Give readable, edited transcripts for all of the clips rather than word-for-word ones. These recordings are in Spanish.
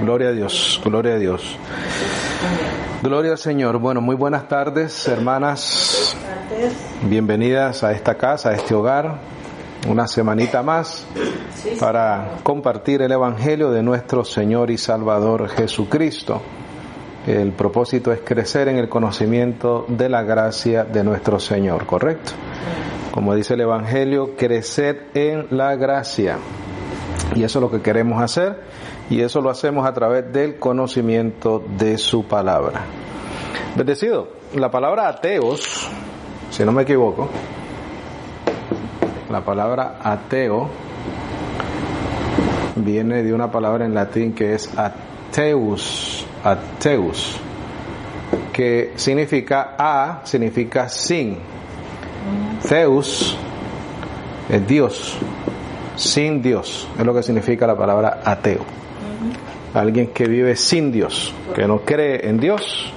Gloria a Dios, gloria a Dios. Gloria al Señor. Bueno, muy buenas tardes, hermanas. Bienvenidas a esta casa, a este hogar. Una semanita más para compartir el Evangelio de nuestro Señor y Salvador Jesucristo. El propósito es crecer en el conocimiento de la gracia de nuestro Señor, ¿correcto? Como dice el Evangelio, crecer en la gracia. Y eso es lo que queremos hacer, y eso lo hacemos a través del conocimiento de su palabra. Bendecido, la palabra ateos, si no me equivoco, la palabra ateo viene de una palabra en latín que es ateus, que significa significa sin. Theus es Dios, sin Dios, es lo que significa la palabra ateo. Alguien que vive sin Dios, que no cree en Dios,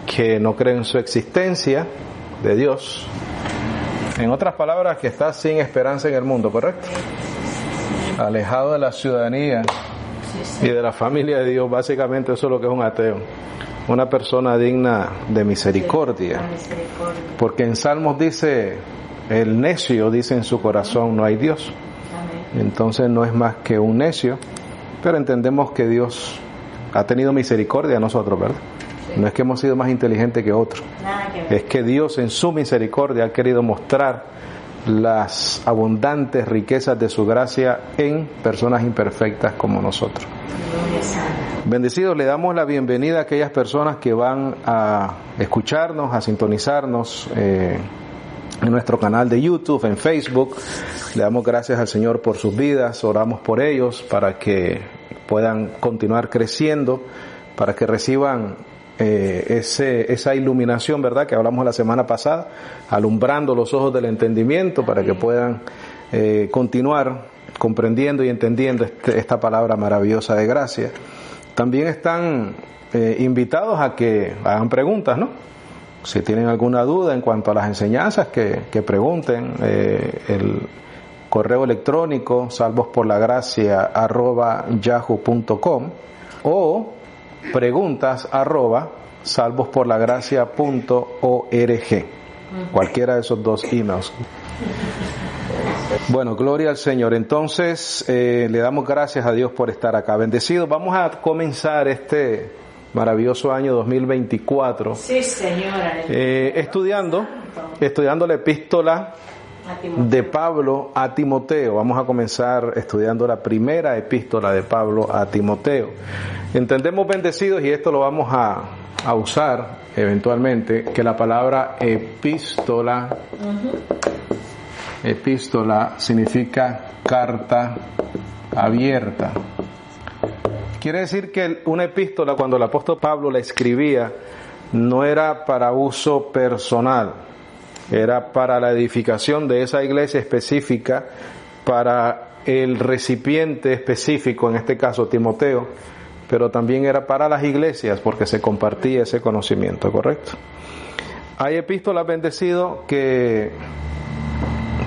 que no cree en su existencia de Dios. En otras palabras, que está sin esperanza en el mundo, ¿correcto? Alejado de la ciudadanía y de la familia de Dios. Básicamente eso es lo que es un ateo. Una persona digna de misericordia. Porque en Salmos dice, el necio dice en su corazón, no hay Dios. Entonces no es más que un necio, pero entendemos que Dios ha tenido misericordia de nosotros, ¿verdad? No es que hemos sido más inteligentes que otros, es que Dios en su misericordia ha querido mostrar las abundantes riquezas de su gracia en personas imperfectas como nosotros. Bendecidos, le damos la bienvenida a aquellas personas que van a escucharnos, a sintonizarnos en nuestro canal de YouTube, en Facebook. Le damos gracias al Señor por sus vidas, oramos por ellos para que puedan continuar creciendo, para que reciban esa iluminación, ¿verdad?, que hablamos la semana pasada, alumbrando los ojos del entendimiento para que puedan continuar comprendiendo y entendiendo esta palabra maravillosa de gracia. También están invitados a que hagan preguntas, ¿no? Si tienen alguna duda en cuanto a las enseñanzas, que pregunten. El correo electrónico salvosporlagracia@yahoo.com o preguntas@salvosporlagracia.org. Cualquiera de esos dos emails. Bueno, gloria al Señor. Entonces, le damos gracias a Dios por estar acá. Bendecidos, vamos a comenzar este maravilloso año 2024. Sí, señora. Estudiando la epístola de Pablo a Timoteo. Vamos a comenzar estudiando la primera epístola de Pablo a Timoteo. Entendemos, bendecidos, y esto lo vamos a usar eventualmente, que la palabra epístola significa carta abierta. Quiere decir que una epístola, cuando el apóstol Pablo la escribía, no era para uso personal, era para la edificación de esa iglesia específica, para el recipiente específico, en este caso Timoteo, pero también era para las iglesias porque se compartía ese conocimiento, ¿correcto? Hay epístolas, bendecidos, que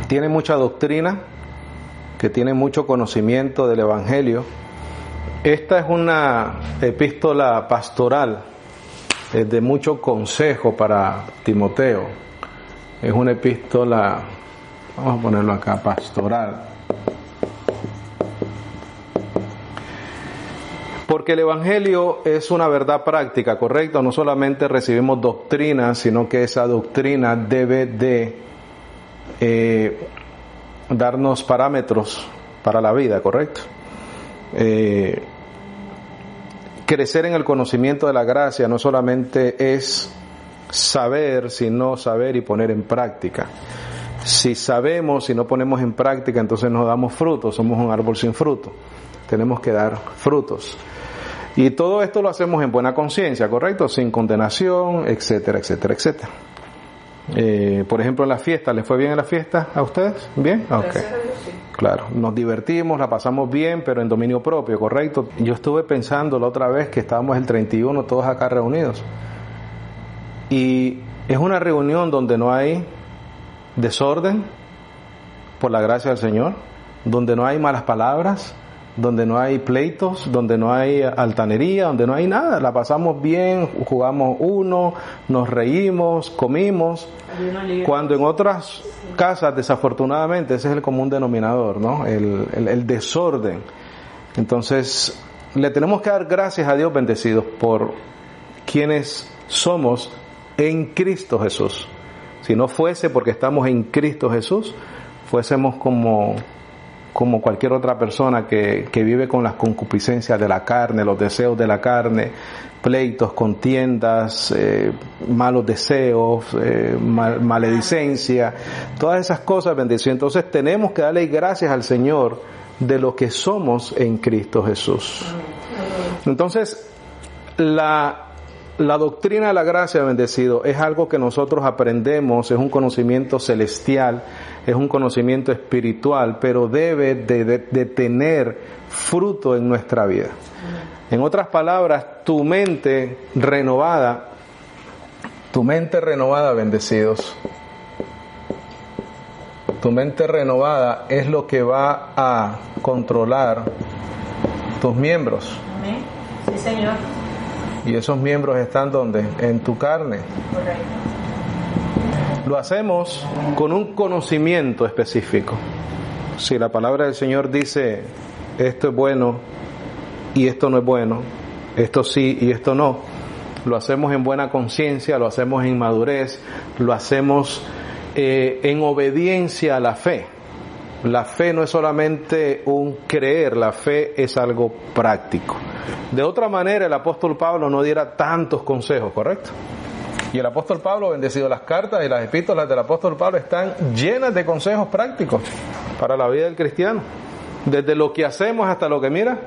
tienen mucha doctrina, que tienen mucho conocimiento del Evangelio. Esta es una epístola pastoral, de mucho consejo para Timoteo. Es una epístola, vamos a ponerlo acá, pastoral. Porque el Evangelio es una verdad práctica, ¿correcto? No solamente recibimos doctrina, sino que esa doctrina debe de darnos parámetros para la vida, ¿correcto? Crecer en el conocimiento de la gracia no solamente es saber, sino saber y poner en práctica. Si sabemos y no ponemos en práctica, entonces no damos frutos, somos un árbol sin fruto. Tenemos que dar frutos. Y todo esto lo hacemos en buena conciencia, ¿correcto? Sin condenación, etcétera, etcétera, etcétera. Por ejemplo, en la fiesta, ¿les fue bien en la fiesta a ustedes? ¿Bien? Okay. Claro, nos divertimos, la pasamos bien, pero en dominio propio, ¿correcto? Yo estuve pensando la otra vez que estábamos el 31 todos acá reunidos. Y es una reunión donde no hay desorden, por la gracia del Señor, donde no hay malas palabras, donde no hay pleitos, donde no hay altanería, donde no hay nada. La pasamos bien, jugamos uno, nos reímos, comimos. Cuando en otras casas, desafortunadamente, ese es el común denominador, ¿no? El desorden. Entonces, le tenemos que dar gracias a Dios, bendecidos, por quienes somos en Cristo Jesús. Si no fuese porque estamos en Cristo Jesús, fuésemos como cualquier otra persona que vive con las concupiscencias de la carne, los deseos de la carne, pleitos, contiendas, malos deseos, maledicencia, todas esas cosas, bendición. Entonces tenemos que darle gracias al Señor de lo que somos en Cristo Jesús. Entonces, la doctrina de la gracia, bendecido, es algo que nosotros aprendemos, es un conocimiento celestial, es un conocimiento espiritual, pero debe de tener fruto en nuestra vida. En otras palabras, tu mente renovada, bendecidos, tu mente renovada es lo que va a controlar tus miembros. Amén. Sí, Señor. Y esos miembros están ¿dónde? En tu carne. Correcto. Lo hacemos con un conocimiento específico. Si la palabra del Señor dice esto es bueno y esto no es bueno, esto sí y esto no, lo hacemos en buena conciencia, lo hacemos en madurez, lo hacemos en obediencia a la fe. La fe no es solamente un creer, la fe es algo práctico. De otra manera, el apóstol Pablo no diera tantos consejos, ¿correcto? Y el apóstol Pablo, bendecido, las cartas y las epístolas del apóstol Pablo están llenas de consejos prácticos para la vida del cristiano. Desde lo que hacemos hasta lo que, mira,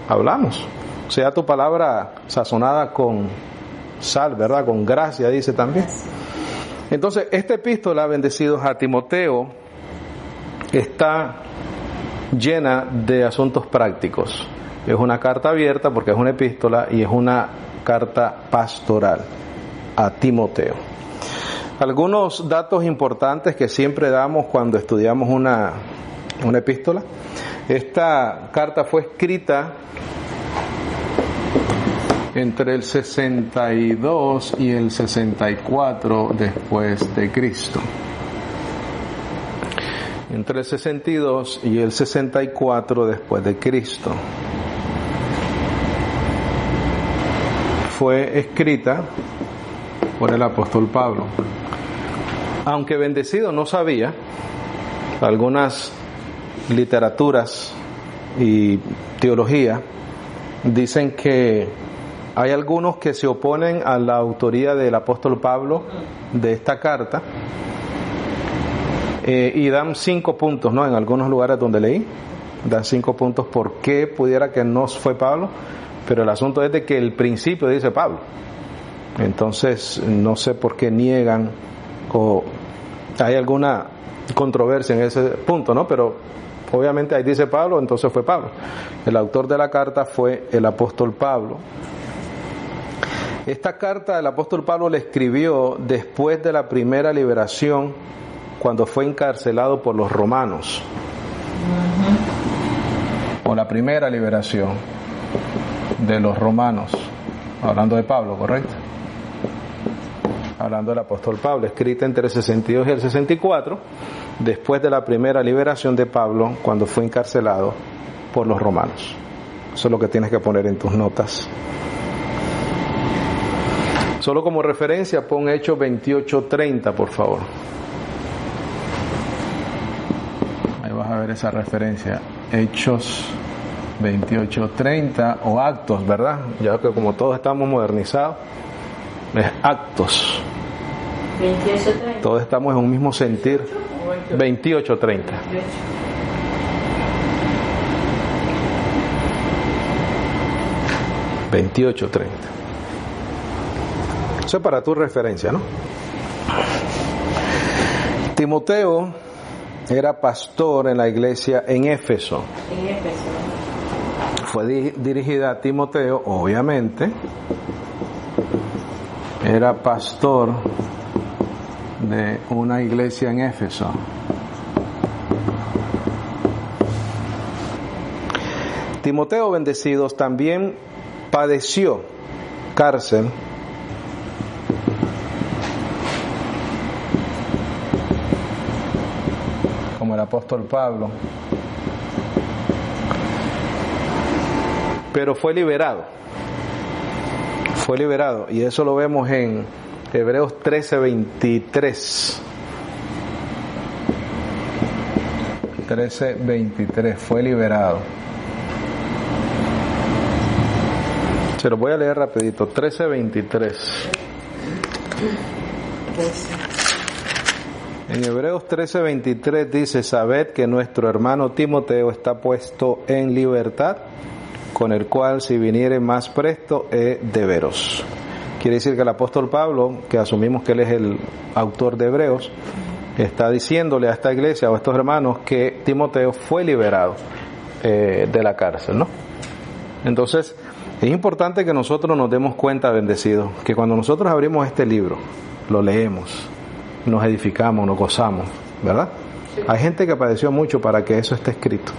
hablamos. Sea tu palabra sazonada con sal, ¿verdad? Con gracia, dice también. Entonces, esta epístola, bendecidos, a Timoteo, está llena de asuntos prácticos. Es una carta abierta porque es una epístola y es una carta pastoral a Timoteo. Algunos datos importantes que siempre damos cuando estudiamos una epístola. Esta carta fue escrita entre el 62 y el 64 después de Cristo. Entre el 62 y el 64 después de Cristo. Fue escrita por el apóstol Pablo. Aunque bendecido no sabía, algunas literaturas y teología dicen que hay algunos que se oponen a la autoría del apóstol Pablo de esta carta y dan 5 puntos, ¿no? En algunos lugares donde leí, dan 5 puntos por qué pudiera que no fue Pablo, pero el asunto es de que el principio dice Pablo. Entonces, no sé por qué niegan o hay alguna controversia en ese punto, ¿no? Pero obviamente ahí dice Pablo, entonces fue Pablo. El autor de la carta fue el apóstol Pablo. Esta carta el apóstol Pablo la escribió después de la primera liberación, cuando fue encarcelado por los romanos. O la primera liberación de los romanos. Hablando de Pablo, ¿correcto? Hablando del apóstol Pablo, escrita entre el 62 y el 64, después de la primera liberación de Pablo, cuando fue encarcelado por los romanos. Eso es lo que tienes que poner en tus notas. Solo como referencia, pon Hechos 28:30, por favor. Ahí vas a ver esa referencia. Hechos 28:30 o Actos, ¿verdad? Ya que como todos estamos modernizados, es Actos. 28:30. Todos estamos en un mismo sentir. 28:30. 28:30. Eso es para tu referencia, ¿no? Timoteo era pastor en la iglesia en Éfeso. En Éfeso. Fue dirigida a Timoteo, obviamente. Era pastor de una iglesia en Éfeso. Timoteo, bendecidos, también padeció cárcel como el apóstol Pablo, pero fue liberado, y eso lo vemos en Hebreos 13:23. 13:23, fue liberado. Se lo voy a leer rapidito. 13:23. En Hebreos 13:23 dice: sabed que nuestro hermano Timoteo está puesto en libertad, con el cual si viniere más presto he de veros. Quiere decir que el apóstol Pablo, que asumimos que él es el autor de Hebreos, está diciéndole a esta iglesia o a estos hermanos que Timoteo fue liberado de la cárcel, ¿no? Entonces, es importante que nosotros nos demos cuenta, bendecidos, que cuando nosotros abrimos este libro, lo leemos, nos edificamos, nos gozamos, ¿verdad? Sí. Hay gente que padeció mucho para que eso esté escrito.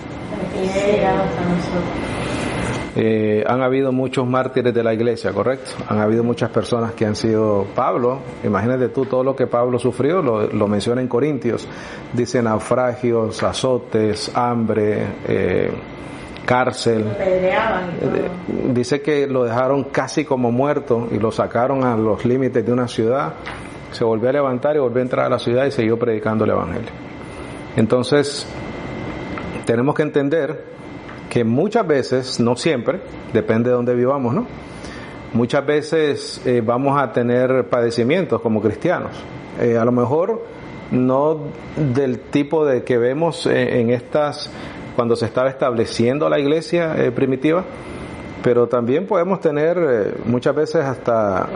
Han habido muchos mártires de la iglesia, ¿correcto? Han habido muchas personas que han sido Pablo. Imagínate tú todo lo que Pablo sufrió, lo menciona en Corintios. Dice naufragios, azotes, hambre, cárcel. Dice que lo dejaron casi como muerto y lo sacaron a los límites de una ciudad. Se volvió a levantar y volvió a entrar a la ciudad y siguió predicando el evangelio. Entonces, tenemos que entender que muchas veces, no siempre, depende de dónde vivamos, ¿no? Muchas veces vamos a tener padecimientos como cristianos. A lo mejor no del tipo de que vemos en estas, cuando se estaba estableciendo la iglesia primitiva, pero también podemos tener muchas veces hasta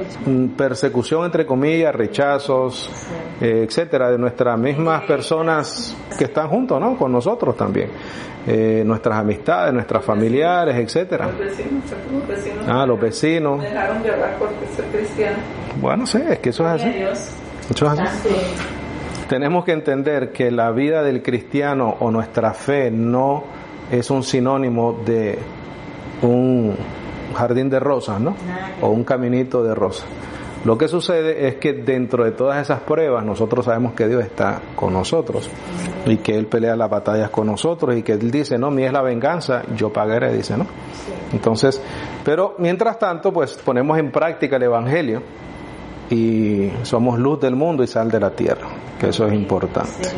persecución, entre comillas, rechazos, etcétera, de nuestras mismas personas que están juntos, ¿no? Con nosotros también. Nuestras amistades, nuestras familiares, etcétera. Los vecinos. Me dejaron llorar porque soy cristiana. Bueno, sí, es que eso es así. Eso es así. Tenemos que entender que la vida del cristiano o nuestra fe no es un sinónimo de un jardín de rosas, ¿no? O un caminito de rosas. Lo que sucede es que dentro de todas esas pruebas nosotros sabemos que Dios está con nosotros y que Él pelea las batallas con nosotros y que Él dice, no, mía es la venganza, yo pagaré, dice, ¿no? Entonces, pero mientras tanto, pues ponemos en práctica el Evangelio y somos luz del mundo y sal de la tierra, que eso es importante.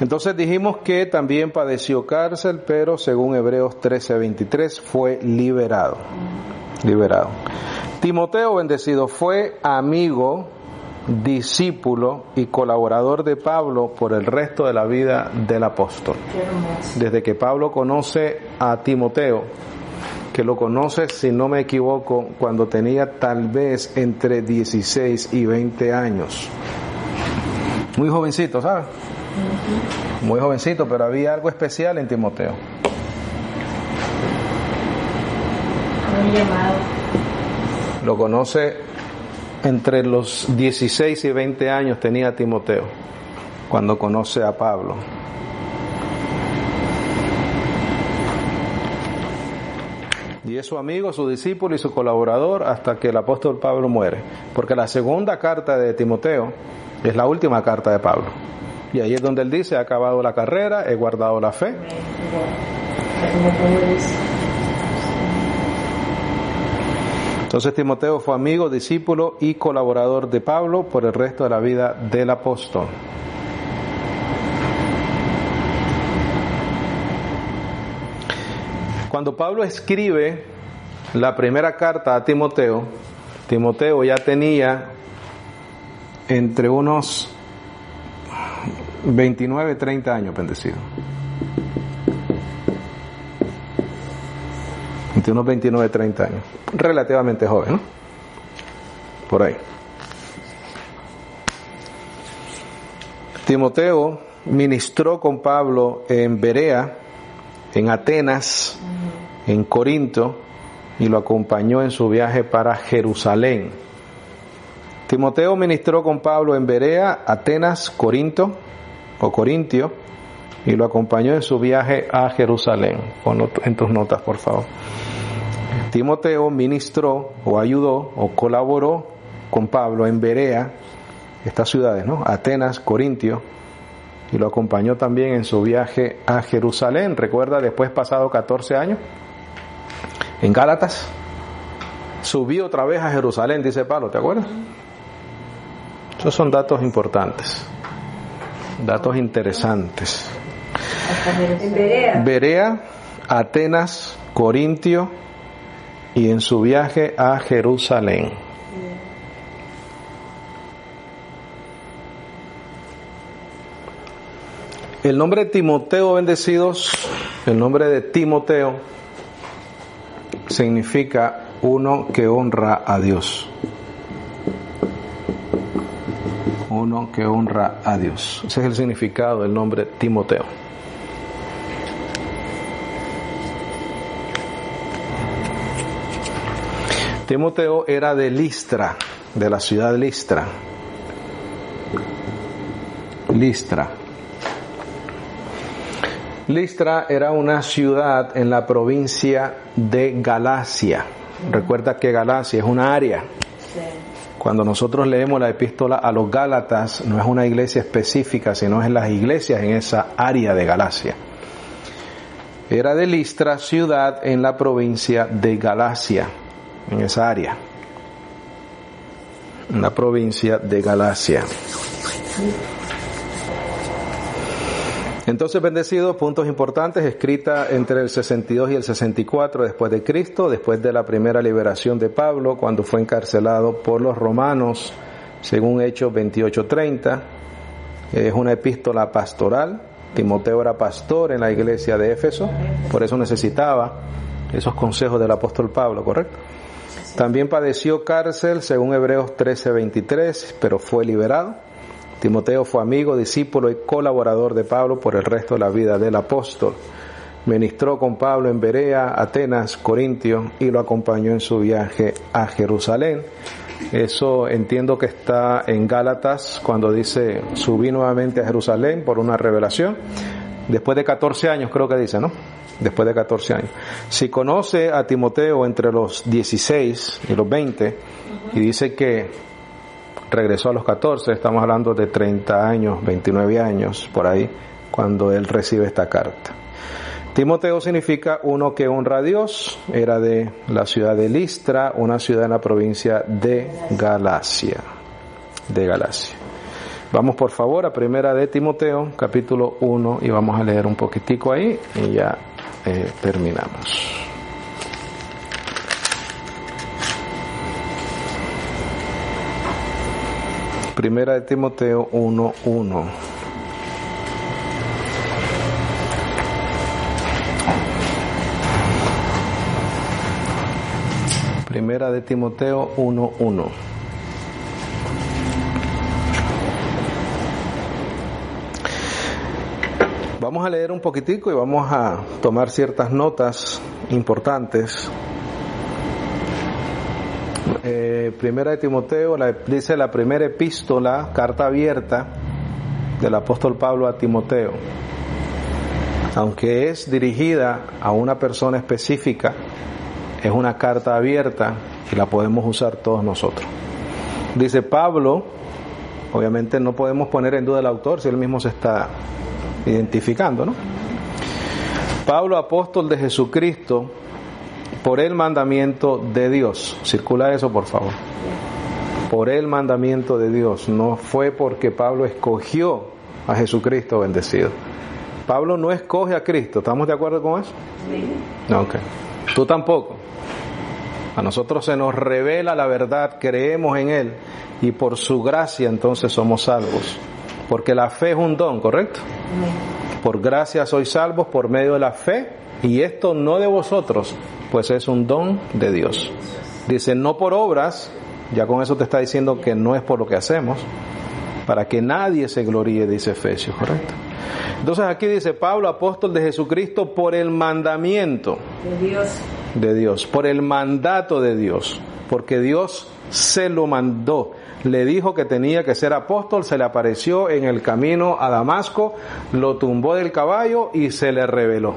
Entonces dijimos que también padeció cárcel, pero según Hebreos 13:23 fue liberado. Timoteo, bendecido, fue amigo, discípulo y colaborador de Pablo por el resto de la vida del apóstol. Desde que Pablo conoce a Timoteo, que lo conoce, si no me equivoco, cuando tenía tal vez entre 16 y 20 años. Muy jovencito, ¿sabes? Muy jovencito, pero había algo especial en Timoteo. Muy llamado. Lo conoce entre los 16 y 20 años tenía Timoteo, cuando conoce a Pablo. Y es su amigo, su discípulo y su colaborador hasta que el apóstol Pablo muere. Porque la segunda carta de Timoteo es la última carta de Pablo. Y ahí es donde él dice, he acabado la carrera, he guardado la fe. Entonces Timoteo fue amigo, discípulo y colaborador de Pablo por el resto de la vida del apóstol. Cuando Pablo escribe la primera carta a Timoteo, Timoteo ya tenía entre unos 29, 30 años, bendecido. Entre unos 29, 30 años. Relativamente joven, ¿no? Por ahí. Timoteo ministró con Pablo en Berea, en Atenas, en Corinto, y lo acompañó en su viaje para Jerusalén. Timoteo ministró con Pablo en Berea, Atenas, Corinto o Corintio, y lo acompañó en su viaje a Jerusalén. Ponlo en tus notas, por favor. Timoteo ministró o ayudó o colaboró con Pablo en Berea, estas ciudades, ¿no? Atenas, Corintio, y lo acompañó también en su viaje a Jerusalén. Recuerda, después pasado 14 años en Gálatas, subió otra vez a Jerusalén, dice Pablo, ¿te acuerdas? Esos son datos importantes, datos interesantes. En Berea. Berea, Atenas, Corintio y en su viaje a Jerusalén. El nombre de Timoteo, bendecidos, el nombre de Timoteo significa uno que honra a Dios. Uno que honra a Dios. Ese es el significado del nombre Timoteo. Timoteo era de Listra, de la ciudad de Listra. Listra era una ciudad en la provincia de Galacia. Recuerda que Galacia es una área. Cuando nosotros leemos la epístola a los Gálatas, no es una iglesia específica, sino es las iglesias en esa área de Galacia. Era de Listra, ciudad en la provincia de Galacia, en esa área. En la provincia de Galacia. Entonces, bendecidos, puntos importantes, escrita entre el 62 y el 64 después de Cristo, después de la primera liberación de Pablo, cuando fue encarcelado por los romanos, según Hechos 28:30. Es una epístola pastoral. Timoteo era pastor en la iglesia de Éfeso, por eso necesitaba esos consejos del apóstol Pablo, ¿correcto? También padeció cárcel, según Hebreos 13:23, pero fue liberado. Timoteo fue amigo, discípulo y colaborador de Pablo por el resto de la vida del apóstol. Ministró con Pablo en Berea, Atenas, Corintio y lo acompañó en su viaje a Jerusalén. Eso entiendo que está en Gálatas cuando dice subí nuevamente a Jerusalén por una revelación. Después de 14 años creo que dice, ¿no? Después de 14 años. Si conoce a Timoteo entre los 16 y los 20 y dice que regresó a los 14, estamos hablando de 30 años, 29 años, por ahí, cuando él recibe esta carta. Timoteo significa uno que honra a Dios, era de la ciudad de Listra, una ciudad en la provincia de Galacia. Vamos por favor a primera de Timoteo, capítulo 1, y vamos a leer un poquitico ahí y ya terminamos. Primera de Timoteo 1:1. Primera de Timoteo 1:1. Vamos a leer un poquitico y vamos a tomar ciertas notas importantes. Primera de Timoteo, dice la primera epístola, carta abierta del apóstol Pablo a Timoteo. Aunque es dirigida a una persona específica, es una carta abierta y la podemos usar todos nosotros. Dice Pablo, obviamente no podemos poner en duda el autor si él mismo se está identificando, ¿no? Pablo, apóstol de Jesucristo, por el mandamiento de Dios. Circula eso, por favor. Por el mandamiento de Dios. No fue porque Pablo escogió a Jesucristo bendecido. Pablo no escoge a Cristo. ¿Estamos de acuerdo con eso? Sí. No, okay. Tú tampoco. A nosotros se nos revela la verdad, creemos en Él y por su gracia entonces somos salvos. Porque la fe es un don, ¿correcto? Sí. Por gracia sois salvos por medio de la fe, y esto no de vosotros, pues es un don de Dios. Dice, no por obras, ya con eso te está diciendo que no es por lo que hacemos, para que nadie se gloríe, dice Efesios, ¿correcto? Entonces aquí dice Pablo, apóstol de Jesucristo, por el mandamiento de Dios, por el mandato de Dios. porque Dios se lo mandó. Le dijo que tenía que ser apóstol, se le apareció en el camino a Damasco, lo tumbó del caballo y se le reveló.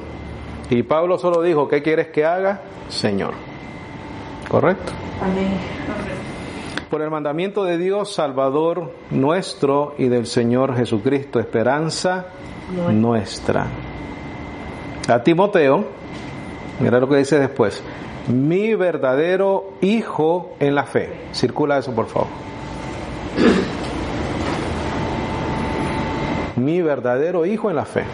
Y Pablo solo dijo, ¿qué quieres que haga, Señor? ¿Correcto? Amén. Por el mandamiento de Dios, Salvador nuestro y del Señor Jesucristo, esperanza nuestra. A Timoteo, mira lo que dice después, mi verdadero hijo en la fe. Circula eso, por favor. Mi verdadero hijo en la fe.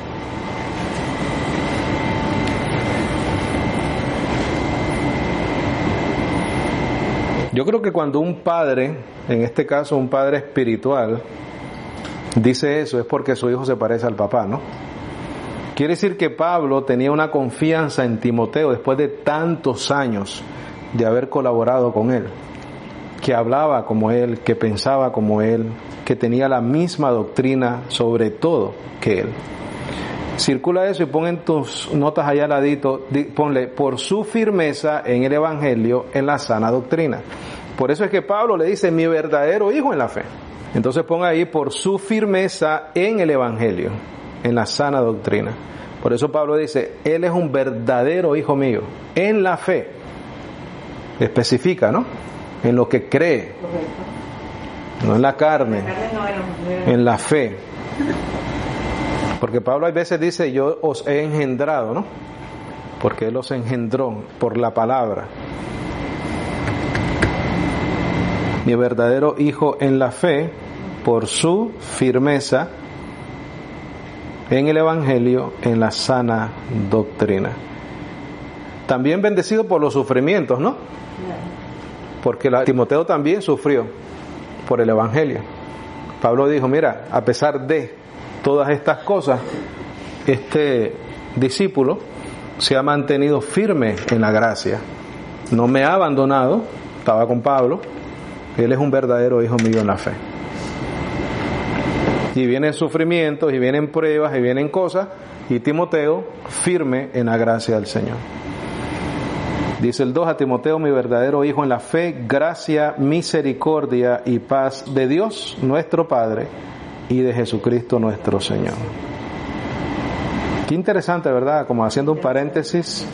Yo creo que cuando un padre, en este caso un padre espiritual, dice eso es porque su hijo se parece al papá, ¿no? Quiere decir que Pablo tenía una confianza en Timoteo después de tantos años de haber colaborado con él, que hablaba como él, que pensaba como él, que tenía la misma doctrina sobre todo que él. Circula eso y pon en tus notas allá al ladito, ponle, por su firmeza en el Evangelio, en la sana doctrina. Por eso es que Pablo le dice, mi verdadero hijo en la fe. Entonces ponga ahí, por su firmeza en el Evangelio, en la sana doctrina. Por eso Pablo dice, él es un verdadero hijo mío, en la fe. Especifica, ¿no? En lo que cree. Correcto. No en la carne, No era en la fe. Porque Pablo a veces dice, yo os he engendrado, ¿no? Porque él os engendró por la palabra. Mi verdadero hijo en la fe, por su firmeza en el Evangelio, en la sana doctrina. También bendecido por los sufrimientos, ¿no? Porque Timoteo también sufrió por el Evangelio. Pablo dijo, mira, a pesar de todas estas cosas, este discípulo se ha mantenido firme en la gracia. No me ha abandonado, estaba con Pablo. Él es un verdadero hijo mío en la fe. Y vienen sufrimientos, y vienen pruebas, y vienen cosas, y Timoteo firme en la gracia del Señor. Dice el 2 a Timoteo, mi verdadero hijo en la fe, gracia, misericordia y paz de Dios nuestro Padre y de Jesucristo nuestro Señor. Qué interesante, ¿verdad? Como haciendo un paréntesis,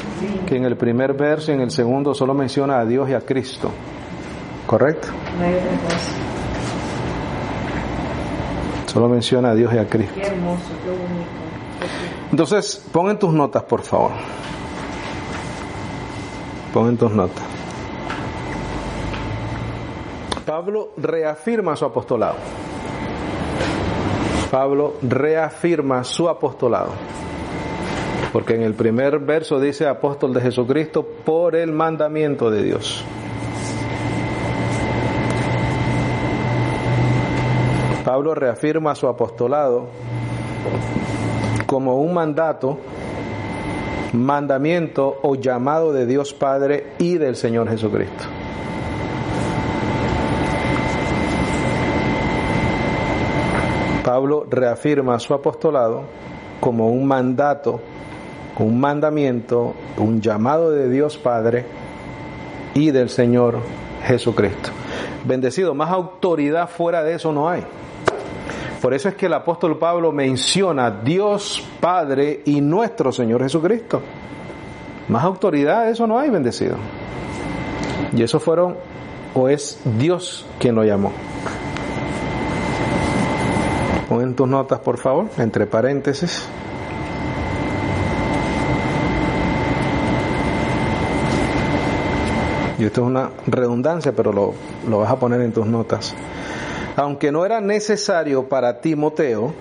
que en el primer verso y en el segundo solo menciona a Dios y a Cristo. ¿Correcto? No hay otra cosa. Solo menciona a Dios y a Cristo. Qué hermoso, qué bonito. Entonces, pon en tus notas, por favor. Pon en tus notas. Pablo reafirma su apostolado. Pablo reafirma su apostolado. Porque en el primer verso dice apóstol de Jesucristo por el mandamiento de Dios. Pablo reafirma su apostolado como un mandato, mandamiento o llamado de Dios Padre y del Señor Jesucristo. Pablo reafirma su apostolado como un mandato, un mandamiento, un llamado de Dios Padre y del Señor Jesucristo. Bendecido, más autoridad fuera de eso no hay. Por eso es que el apóstol Pablo menciona Dios Padre y nuestro Señor Jesucristo. Más autoridad de eso no hay, bendecido. Y eso fueron, o es Dios quien lo llamó. Pon en tus notas, por favor, entre paréntesis. Y esto es una redundancia, pero lo vas a poner en tus notas. Aunque no era necesario para Timoteo,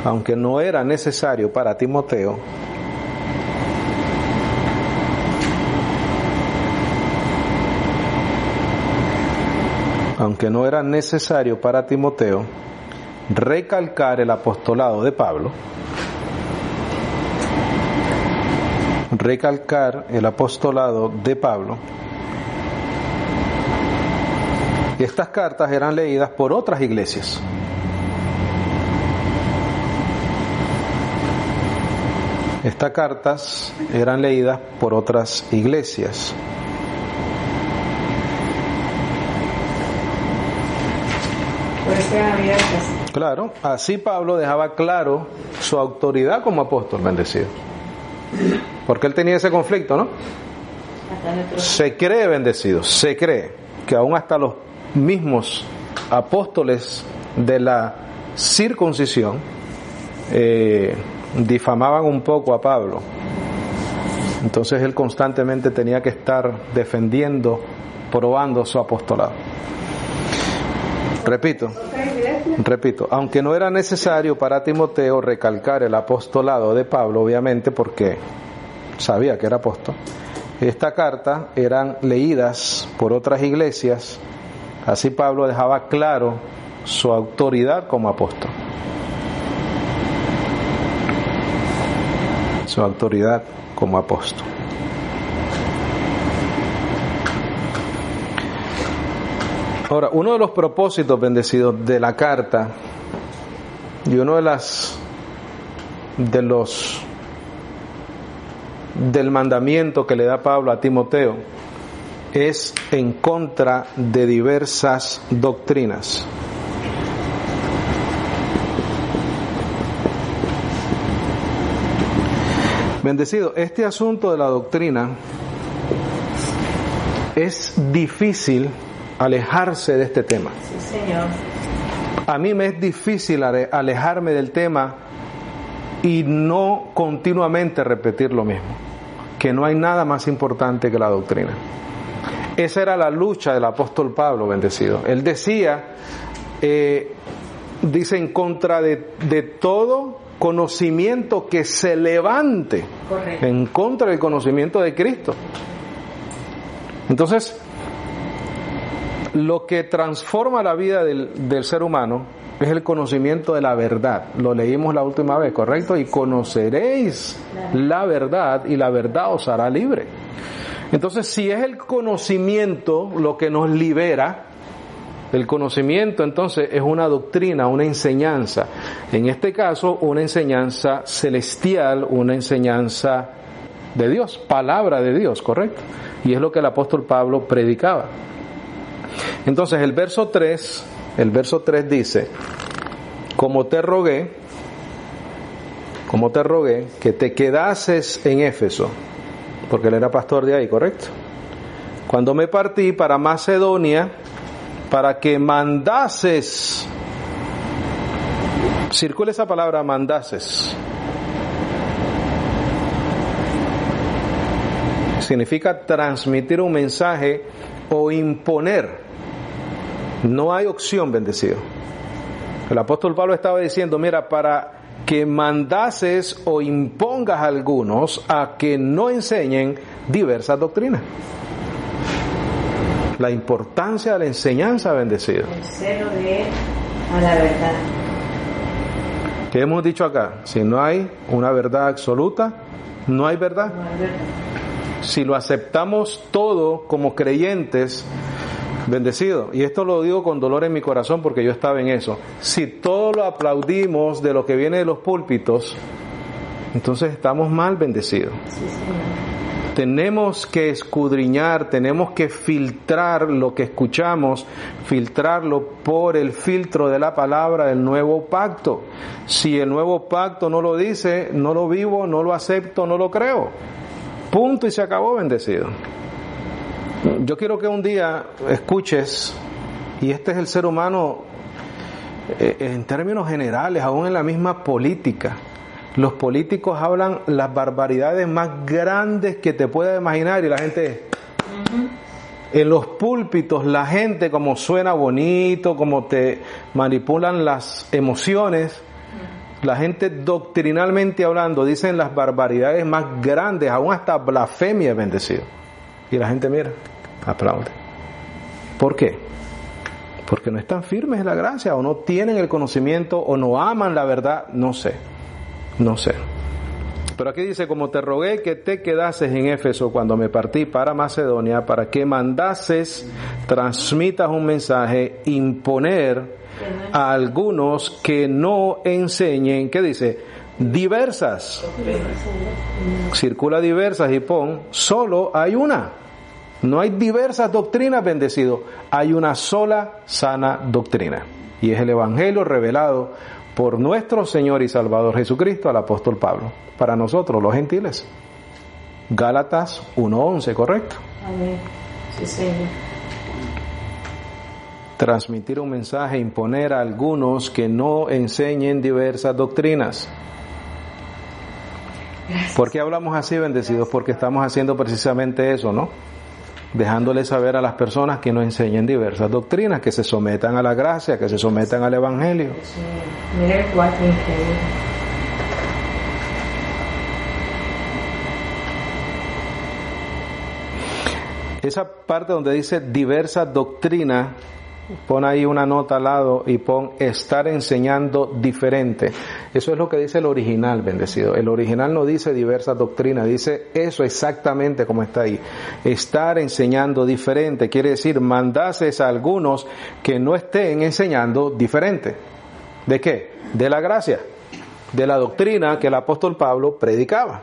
aunque no era necesario para Timoteo, aunque no era necesario para Timoteo recalcar el apostolado de Pablo, estas cartas eran leídas por otras iglesias. Estas cartas eran leídas por otras iglesias. sean abiertas. Claro, así Pablo dejaba claro su autoridad como apóstol bendecido. Porque él tenía ese conflicto, ¿no? Se cree bendecido, se cree que aún hasta los mismos apóstoles de la circuncisión difamaban un poco a Pablo. Entonces él constantemente tenía que estar defendiendo, probando su apostolado. Repito, aunque no era necesario para Timoteo recalcar el apostolado de Pablo, obviamente porque sabía que era apóstol, esta carta eran leídas por otras iglesias, así Pablo dejaba claro su autoridad como apóstol. Su autoridad como apóstol. Ahora, uno de los propósitos bendecidos de la carta y uno del mandamiento que le da Pablo a Timoteo es en contra de diversas doctrinas. Bendecido, este asunto de la doctrina es difícil alejarse de este tema. Sí, Señor. A mí me es difícil alejarme del tema y no continuamente repetir lo mismo, que no hay nada más importante que la doctrina. Esa era la lucha del apóstol Pablo, bendecido. Él decía, dice, en contra de todo conocimiento que se levante. Correcto. En contra del conocimiento de Cristo. Entonces, lo que transforma la vida del ser humano es el conocimiento de la verdad. Lo leímos la última vez, ¿correcto? Y conoceréis la verdad y la verdad os hará libre. Entonces, si es el conocimiento lo que nos libera, el conocimiento entonces es una doctrina, una enseñanza. En este caso, una enseñanza celestial, una enseñanza de Dios, palabra de Dios, ¿correcto? Y es lo que el apóstol Pablo predicaba. Entonces el verso 3 dice, como te rogué que te quedases en Éfeso, porque él era pastor de ahí, ¿correcto? Cuando me partí para Macedonia, para que mandases, circula esa palabra mandases, significa transmitir un mensaje o imponer. No hay opción, bendecido. El apóstol Pablo estaba diciendo, mira, para que mandases o impongas a algunos a que no enseñen diversas doctrinas. La importancia de la enseñanza, bendecido. El celo de a la verdad. ¿Qué hemos dicho acá? Si no hay una verdad absoluta, no hay verdad. No hay verdad. Si lo aceptamos todo como creyentes, bendecido, y esto lo digo con dolor en mi corazón porque yo estaba en eso, si todo lo aplaudimos de lo que viene de los púlpitos, entonces estamos mal, bendecidos. Sí, Señor. Tenemos que escudriñar, tenemos que filtrar lo que escuchamos, filtrarlo por el filtro de la palabra del nuevo pacto. Si el nuevo pacto no lo dice, no lo vivo, no lo acepto, no lo creo. Punto y se acabó, bendecido. Yo quiero que un día escuches, y este es el ser humano en términos generales, aún en la misma política. Los políticos hablan las barbaridades más grandes que te puedas imaginar y la gente... En los púlpitos la gente, como suena bonito, como te manipulan las emociones, la gente doctrinalmente hablando dicen las barbaridades más grandes, aún hasta blasfemia, bendecido. Y la gente mira, aplaude. ¿Por qué? Porque no están firmes en la gracia, o no tienen el conocimiento, o no aman la verdad, no sé. Pero aquí dice, como te rogué que te quedases en Éfeso cuando me partí para Macedonia, para que mandases, transmitas un mensaje, imponer a algunos que no enseñen, ¿qué dice? Diversas. Circula diversas y pon, solo hay una. No hay diversas doctrinas, bendecido. Hay una sola sana doctrina. y es el Evangelio revelado por nuestro Señor y Salvador Jesucristo al apóstol Pablo, para nosotros los gentiles. Gálatas 1:11, ¿correcto? Amén. Sí, Señor. Transmitir un mensaje, imponer a algunos que no enseñen diversas doctrinas. Gracias. ¿Por qué hablamos así, bendecidos? Porque estamos haciendo precisamente eso, ¿no? Dejándoles saber a las personas que no enseñen diversas doctrinas, que se sometan a la gracia, que se sometan al Evangelio. Sí. Mira el 4, increíble. Esa parte donde dice diversa doctrina, pon ahí una nota al lado y pon estar enseñando diferente. Eso es lo que dice el original, bendecido. El original no dice diversa doctrina, dice eso exactamente como está ahí. Estar enseñando diferente quiere decir mandases a algunos que no estén enseñando diferente. ¿De qué? De la gracia, de la doctrina que el apóstol Pablo predicaba.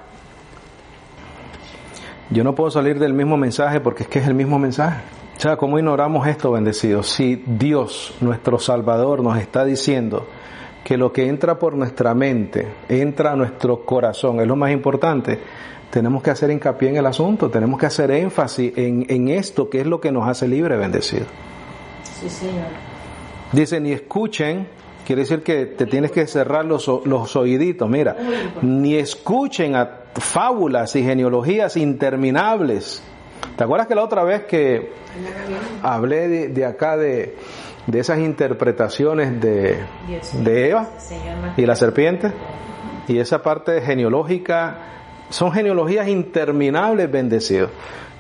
Yo no puedo salir del mismo mensaje porque es que es el mismo mensaje. O sea, ¿cómo ignoramos esto, bendecidos? Si Dios, nuestro Salvador, nos está diciendo que lo que entra por nuestra mente, entra a nuestro corazón, es lo más importante, tenemos que hacer hincapié en el asunto, tenemos que hacer énfasis en esto que es lo que nos hace libre, bendecido. Sí, Señor. Dice, ni escuchen, quiere decir que te tienes que cerrar los oíditos, mira, ni escuchen a fábulas y genealogías interminables. ¿Te acuerdas que la otra vez que hablé de acá de esas interpretaciones de Eva y la serpiente? Y esa parte genealógica, son genealogías interminables, bendecidos.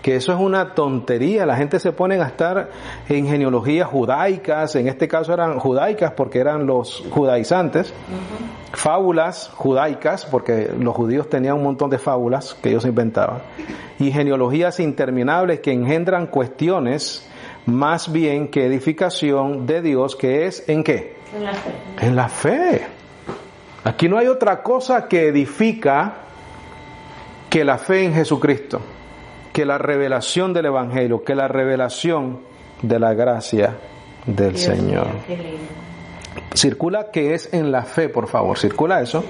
Que eso es una tontería, la gente se pone a estar en genealogías judaicas, en este caso eran judaicas porque eran los judaizantes, fábulas judaicas porque los judíos tenían un montón de fábulas que ellos inventaban, y genealogías interminables que engendran cuestiones más bien que edificación de Dios, que es ¿en qué? En la fe. En la fe. Aquí no hay otra cosa que edifica que la fe en Jesucristo, que la revelación del Evangelio, que la revelación de la gracia del Señor. Qué lindo. Circula que es en la fe, por favor, circula eso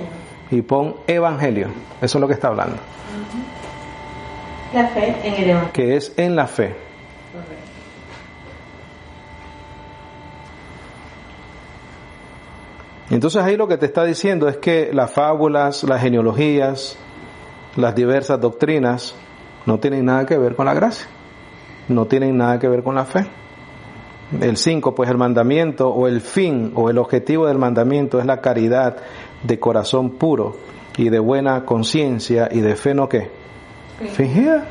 y pon Evangelio, eso es lo que está hablando. La fe en el Evangelio. Que es en la fe. Correcto. Entonces ahí lo que te está diciendo es que las fábulas, las genealogías, las diversas doctrinas no tienen nada que ver con la gracia, no tienen nada que ver con la fe. El 5, pues el mandamiento o el fin o el objetivo del mandamiento es la caridad de corazón puro y de buena conciencia y de fe no qué, fingida.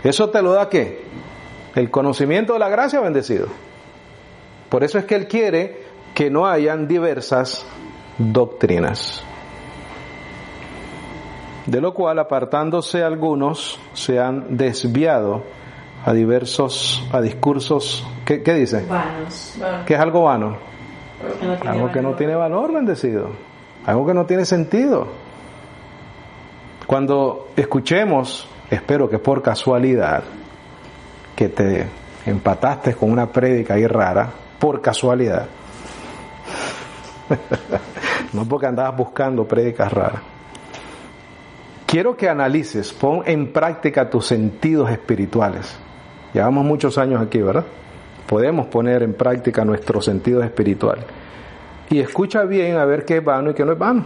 ¿Eso te lo da qué? El conocimiento de la gracia, bendecido. Por eso es que Él quiere que no hayan diversas doctrinas. De lo cual, apartándose algunos, se han desviado a discursos, ¿qué dice? Vanos. ¿Qué es algo vano? Algo que no valor. tiene valor, bendecido. Algo que no tiene sentido. Cuando escuchemos, espero que por casualidad, que te empataste con una prédica ahí rara, por casualidad, no porque andabas buscando prédicas raras. Quiero que analices, pon en práctica tus sentidos espirituales. Llevamos muchos años aquí, ¿verdad? Podemos poner en práctica nuestros sentidos espirituales. Y escucha bien a ver qué es vano y qué no es vano.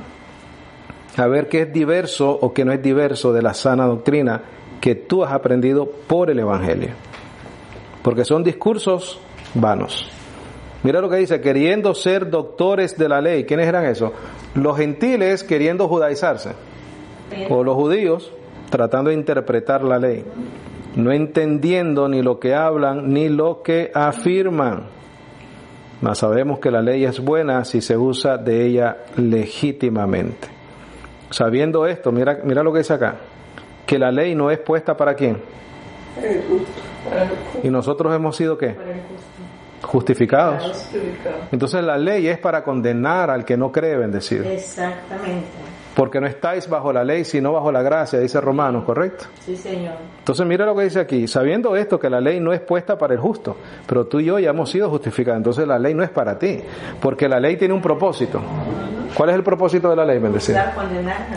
A ver qué es diverso o qué no es diverso de la sana doctrina que tú has aprendido por el Evangelio. Porque son discursos vanos. Mira lo que dice, queriendo ser doctores de la ley. ¿Quiénes eran esos? Los gentiles queriendo judaizarse. O los judíos tratando de interpretar la ley, no entendiendo ni lo que hablan ni lo que afirman. Mas sabemos que la ley es buena si se usa de ella legítimamente. Sabiendo esto, mira lo que dice acá, que la ley no es puesta para ¿quién? Y nosotros hemos sido ¿qué? Justificados. Entonces la ley es para condenar al que no cree, bendecido. Exactamente. Porque no estáis bajo la ley, sino bajo la gracia, dice Romanos, ¿correcto? Sí, Señor. Entonces mira lo que dice aquí, sabiendo esto, que la ley no es puesta para el justo, pero tú y yo ya hemos sido justificados, entonces la ley no es para ti, porque la ley tiene un propósito. ¿Cuál es el propósito de la ley, bendecido?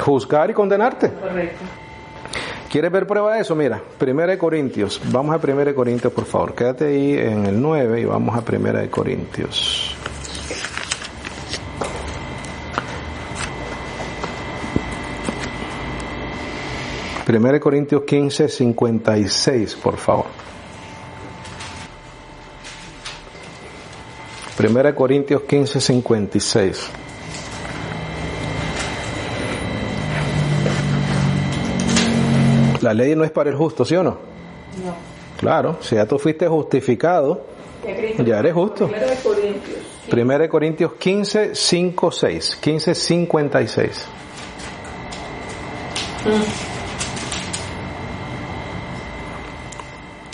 Juzgar y condenarte. Correcto. ¿Quieres ver prueba de eso? Mira, 1 Corintios, vamos a 1 Corintios, por favor, quédate ahí en el 9 y vamos a 1 Corintios. Primera de Corintios 15, 56, por favor. Primera de Corintios 15, 56. La ley no es para el justo, ¿sí o no? No. Claro, si ya tú fuiste justificado, ya eres justo. 1 Corintios. Primera de Corintios 15, 5, 6. 15, 56.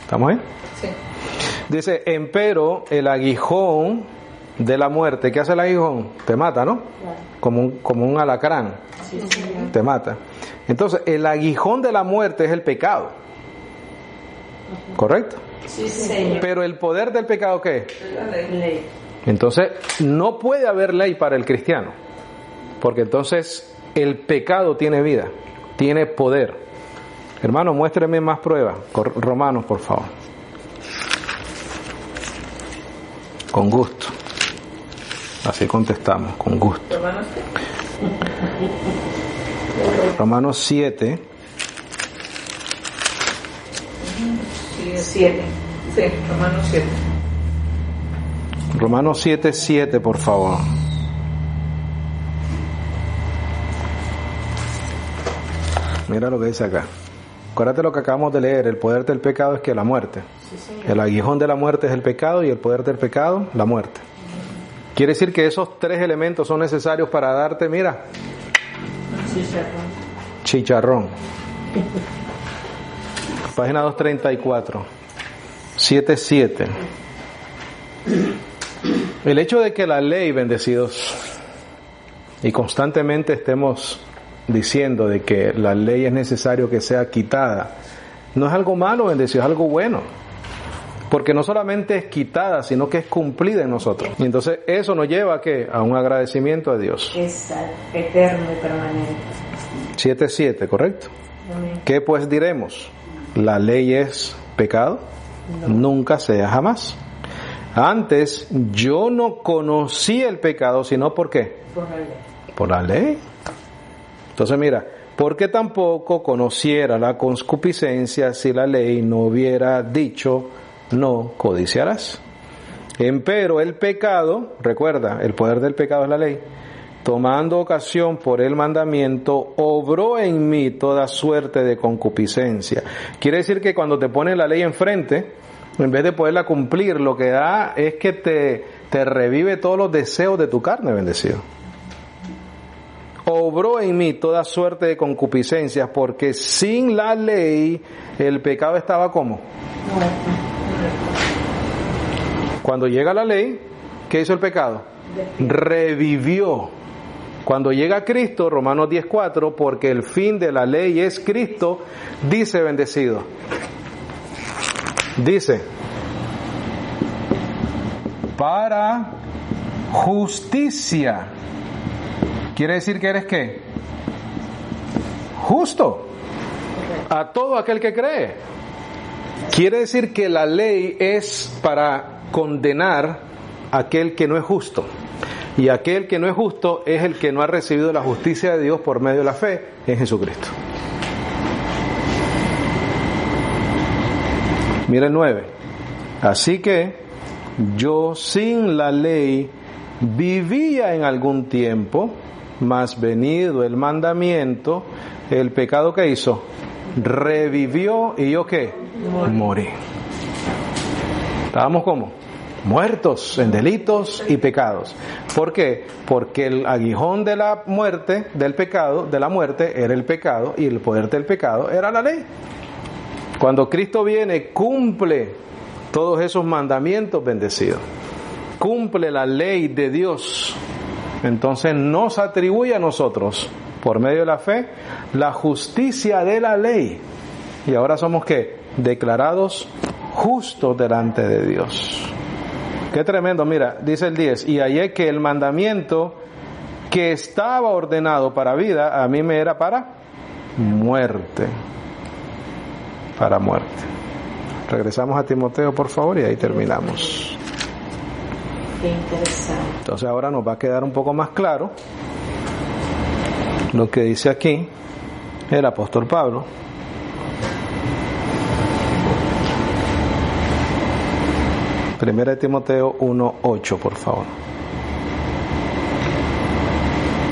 ¿Estamos ahí? Sí. Dice, empero el aguijón de la muerte. ¿Qué hace el aguijón? Te mata, ¿no? Claro. Como un alacrán. Sí, Señor. Te mata. Entonces, el aguijón de la muerte es el pecado. ¿Correcto? Sí, Señor. Pero el poder del pecado, ¿qué es? Es la ley. Ley. Entonces, no puede haber ley para el cristiano. Porque entonces el pecado tiene vida, tiene poder. Hermano, muéstreme más pruebas. Romanos, por favor. Con gusto. Así contestamos, con gusto. Romanos, Romanos 7. 7. sí, Romanos 7. Romanos 7, 7, por favor. Mira lo que dice acá. Acuérdate lo que acabamos de leer. El poder del pecado es que la muerte. Sí, Señor. El aguijón de la muerte es el pecado y el poder del pecado, la muerte. Quiere decir que esos tres elementos son necesarios para darte, mira, chicharrón. Página 234. 7:7. El hecho de que la ley, bendecidos, y constantemente estemos diciendo de que la ley es necesario que sea quitada, no es algo malo, bendecido, es algo bueno. Porque no solamente es quitada, sino que es cumplida en nosotros. Y entonces eso nos lleva ¿a qué? A un agradecimiento a Dios. Es eterno y permanente. 7:7, ¿correcto? Amén. ¿Qué pues diremos? ¿La ley es pecado? No. Nunca sea jamás. Antes yo no conocía el pecado, sino ¿por qué? Por la ley. Por la ley. Entonces mira, porque tampoco conociera la concupiscencia si la ley no hubiera dicho no codiciarás. Empero el pecado, recuerda, el poder del pecado es la ley, tomando ocasión por el mandamiento, obró en mí toda suerte de concupiscencia. Quiere decir que cuando te pone la ley enfrente, en vez de poderla cumplir, lo que da es que te revive todos los deseos de tu carne, bendecido. Obró en mí toda suerte de concupiscencias, porque sin la ley el pecado estaba ¿cómo? Cuando llega la ley, ¿qué hizo el pecado? Revivió. Cuando llega Cristo, Romanos 10:4, porque el fin de la ley es Cristo, dice bendecido. Dice, para justicia. ¿Quiere decir que eres qué? Justo. A todo aquel que cree. Quiere decir que la ley es para condenar a aquel que no es justo. Y aquel que no es justo es el que no ha recibido la justicia de Dios por medio de la fe en Jesucristo. Mira el 9. Así que yo sin la ley vivía en algún tiempo, mas venido el mandamiento, el pecado que hizo, revivió y yo ¿qué? Morí. ¿Estábamos cómo? Muertos en delitos y pecados. ¿Por qué? Porque el aguijón de la muerte, del pecado, de la muerte, era el pecado, y el poder del pecado era la ley. Cuando Cristo viene, cumple todos esos mandamientos bendecidos. Cumple la ley de Dios. Entonces nos atribuye a nosotros por medio de la fe, la justicia de la ley. Y ahora somos ¿qué? Declarados justos delante de Dios. Qué tremendo, mira, dice el 10, y hallé que el mandamiento que estaba ordenado para vida, a mí me era para muerte. Para muerte. Regresamos a Timoteo, por favor, y ahí terminamos. Qué interesante. Entonces ahora nos va a quedar un poco más claro lo que dice aquí el apóstol Pablo. Primera de Timoteo 1:8, por favor.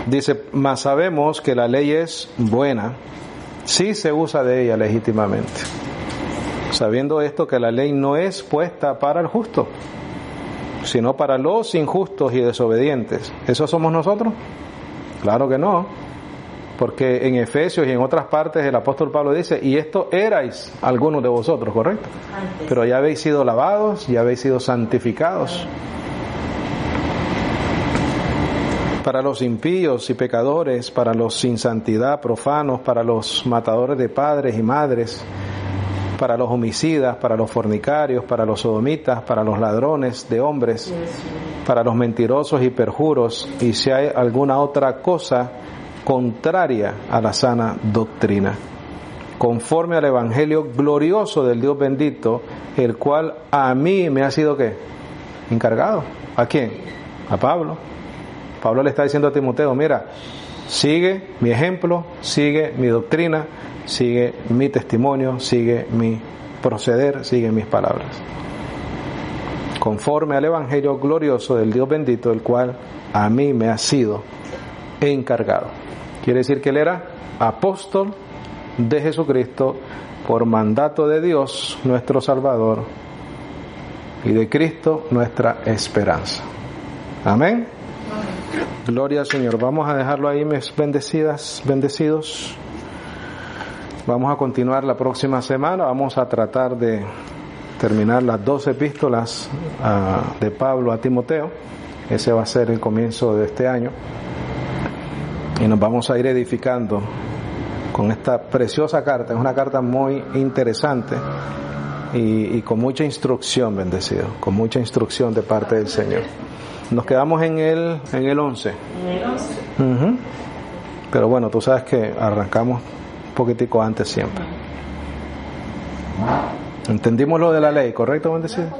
Dice, mas sabemos que la ley es buena si se usa de ella legítimamente. Sabiendo esto, que la ley no es puesta para el justo, sino para los injustos y desobedientes. ¿Eso somos nosotros? Claro que no. Porque en Efesios y en otras partes el apóstol Pablo dice, y esto erais algunos de vosotros, ¿correcto? Antes. Pero ya habéis sido lavados, ya habéis sido santificados. Para los impíos y pecadores, para los sin santidad, profanos, para los matadores de padres y madres, para los homicidas, para los fornicarios, para los sodomitas, para los ladrones de hombres, para los mentirosos y perjuros, y si hay alguna otra cosa contraria a la sana doctrina, conforme al evangelio glorioso del Dios bendito, el cual a mí me ha sido ¿qué? Encargado. ¿A quién? A Pablo. Pablo le está diciendo a Timoteo, mira, sigue mi ejemplo, sigue mi doctrina, sigue mi testimonio, sigue mi proceder, sigue mis palabras. Conforme al evangelio glorioso del Dios bendito, el cual a mí me ha sido encargado. Quiere decir que él era apóstol de Jesucristo por mandato de Dios, nuestro Salvador, y de Cristo, nuestra esperanza. Amén. Gloria al Señor. Vamos a dejarlo ahí, mis bendecidos. Vamos a continuar la próxima semana. Vamos a tratar de terminar las 12 epístolas de Pablo a Timoteo. Ese va a ser el comienzo de este año. Y nos vamos a ir edificando con esta preciosa carta. Es una carta muy interesante y con mucha instrucción, bendecido. Con mucha instrucción de parte del Señor. Nos quedamos en el 11. En el 11. Uh-huh. Pero bueno, tú sabes que arrancamos un poquitico antes siempre. Entendimos lo de la ley, ¿correcto, bendecido?